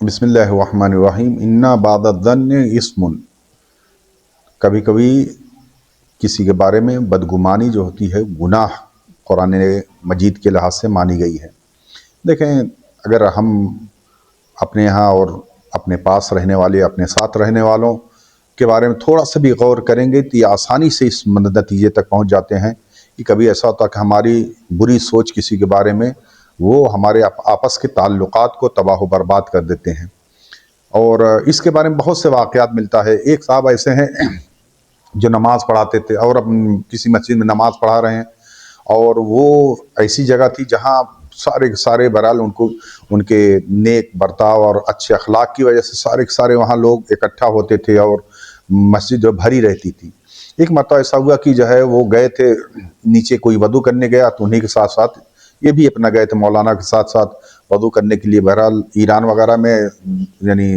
بسم اللہ الرحمن الرحیم انا بعد الظن اسم۔ کبھی کبھی کسی کے بارے میں بدگمانی جو ہوتی ہے گناہ قرآن مجید کے لحاظ سے مانی گئی ہے۔ دیکھیں، اگر ہم اپنے ہاں اور اپنے پاس رہنے والے، اپنے ساتھ رہنے والوں کے بارے میں تھوڑا سا بھی غور کریں گے تو یہ آسانی سے اس نتیجے تک پہنچ جاتے ہیں کہ کبھی ایسا ہوتا کہ ہماری بری سوچ کسی کے بارے میں وہ ہمارے آپس کے تعلقات کو تباہ و برباد کر دیتے ہیں۔ اور اس کے بارے میں بہت سے واقعات ملتا ہے۔ ایک صاحب ایسے ہیں جو نماز پڑھاتے تھے اور کسی مسجد میں نماز پڑھا رہے ہیں، اور وہ ایسی جگہ تھی جہاں سارے بہرحال ان کے نیک برتاؤ اور اچھے اخلاق کی وجہ سے سارے وہاں لوگ اکٹھا ہوتے تھے اور مسجد جو بھری رہتی تھی۔ ایک مرتبہ ایسا ہوا کہ جو ہے وہ گئے تھے نیچے، کوئی وضو کرنے گیا تو انہیں کے ساتھ ساتھ یہ بھی اپنا گئے تھے مولانا کے ساتھ ساتھ وضو کرنے کے لیے۔ بہرحال ایران وغیرہ میں یعنی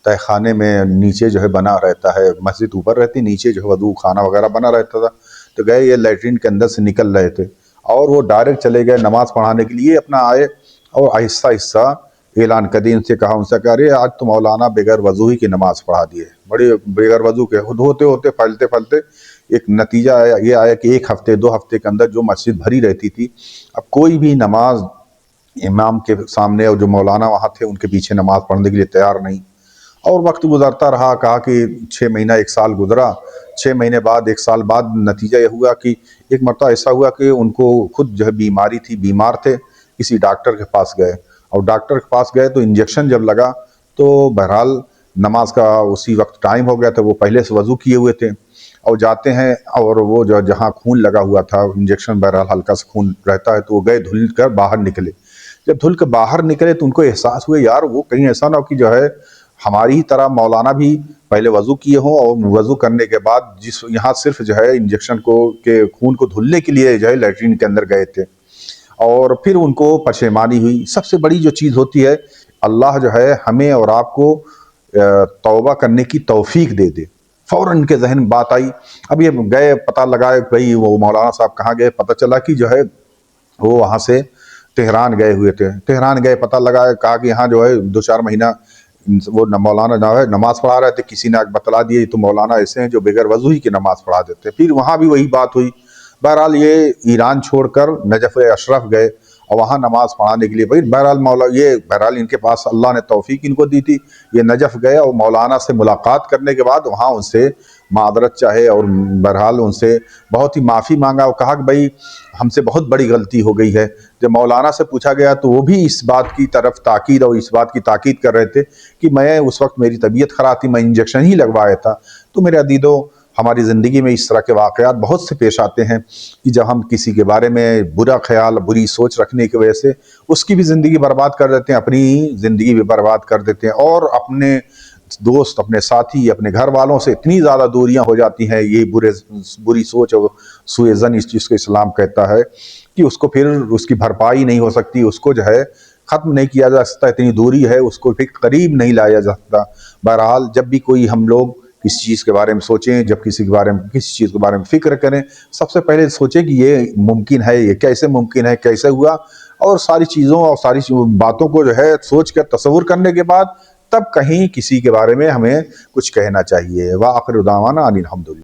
تہ خانے میں نیچے جو ہے بنا رہتا ہے، مسجد اوپر رہتی، نیچے جو ہے وضو خانہ وغیرہ بنا رہتا تھا۔ تو گئے، یہ لیٹرین کے اندر سے نکل رہے تھے اور وہ ڈائریکٹ چلے گئے نماز پڑھانے کے لیے اپنا آئے، اور آہستہ آہستہ اعلان کر دیا، ان سے کہا ارے آج تو مولانا بغیر وضو ہی کی نماز پڑھا دیے، بڑے بغیر وضو کے ہوتے پھلتے ایک نتیجہ یہ آیا کہ ایک ہفتے 2 ہفتے کے اندر جو مسجد بھری رہتی تھی، اب کوئی بھی نماز امام کے سامنے اور جو مولانا وہاں تھے ان کے پیچھے نماز پڑھنے کے لیے تیار نہیں۔ اور وقت گزرتا رہا، کہا کہ 6 مہینہ 1 سال گزرا، 6 مہینے بعد 1 سال بعد نتیجہ یہ ہوا کہ ایک مرتبہ ایسا ہوا کہ ان کو خود جو ہے بیماری تھی، بیمار تھے، کسی ڈاکٹر کے پاس گئے، اور ڈاکٹر کے پاس گئے تو انجیکشن جب لگا تو بہرحال نماز کا اسی وقت ٹائم ہو گیا تھا، وہ پہلے سے وضو کیے ہوئے تھے، اور جاتے ہیں اور وہ جو جہاں خون لگا ہوا تھا انجیکشن، بہرحال ہلکا سا خون رہتا ہے، تو وہ گئے دھل کر باہر نکلے۔ جب دھل کر باہر نکلے تو ان کو احساس ہوئے یار وہ کہیں ایسا نہ ہو کہ جو ہے ہماری ہی طرح مولانا بھی پہلے وضو کیے ہوں، اور وضو کرنے کے بعد یہاں صرف جو ہے انجیکشن کے خون کو دھلنے کے لیے جو ہے لیٹرین کے اندر گئے تھے، اور پھر ان کو پشیمانی ہوئی۔ سب سے بڑی جو چیز ہوتی ہے، اللہ جو ہے ہمیں اور آپ کو توبہ کرنے کی توفیق دے دے۔ فوراً ان کے ذہن میں بات آئی، اب یہ گئے پتہ لگائے بھئی وہ مولانا صاحب کہاں گئے، پتہ چلا کہ جو ہے وہ وہاں سے تہران گئے ہوئے تھے۔ تہران گئے، پتہ لگایا، کہا کہ یہاں جو ہے 2-4 مہینہ وہ مولانا جو ہے نماز پڑھا رہے تھے، کسی نے بتلا دیا تو مولانا ایسے ہیں جو بغیر وضو ہی کی نماز پڑھا دیتے۔ پھر وہاں بھی وہی بات ہوئی۔ بہرحال یہ ایران چھوڑ کر نجف اشرف گئے اور وہاں نماز پڑھانے کے لیے بہرحال ان کے پاس اللہ نے توفیق ان کو دی تھی، یہ نجف گئے اور مولانا سے ملاقات کرنے کے بعد وہاں ان سے معذرت چاہے، اور بہرحال ان سے بہت ہی معافی مانگا، اور کہا کہ بھائی ہم سے بہت بڑی غلطی ہو گئی ہے۔ جب مولانا سے پوچھا گیا تو وہ بھی اس بات کی طرف تاکید اور اس بات کی تاکید کر رہے تھے کہ میں اس وقت میری طبیعت خراب تھی، میں انجیکشن ہی لگوایا تھا۔ تو میرے عزیزو، ہماری زندگی میں اس طرح کے واقعات بہت سے پیش آتے ہیں کہ جب ہم کسی کے بارے میں برا خیال، بری سوچ رکھنے کی وجہ سے اس کی بھی زندگی برباد کر دیتے ہیں، اپنی زندگی بھی برباد کر دیتے ہیں، اور اپنے دوست، اپنے ساتھی، اپنے گھر والوں سے اتنی زیادہ دوریاں ہو جاتی ہیں۔ یہ بری سوچ اور سوء ظن اس چیز کو اسلام کہتا ہے کہ اس کو پھر اس کی بھرپائی نہیں ہو سکتی، اس کو جو ہے ختم نہیں کیا جا سکتا، اتنی دوری ہے، اس کو پھر قریب نہیں لایا جا سکتا۔ بہرحال جب بھی کوئی ہم لوگ کسی چیز کے بارے میں سوچیں، جب کسی چیز کے بارے میں فکر کریں، سب سے پہلے سوچیں کہ یہ ممکن ہے، یہ کیسے ممکن ہے، کیسے ہوا، اور ساری چیزوں اور ساری باتوں کو جو ہے سوچ کر تصور کرنے کے بعد تب کہیں کسی کے بارے میں ہمیں کچھ کہنا چاہیے۔ وآخر دعوانا ان الحمدللہ۔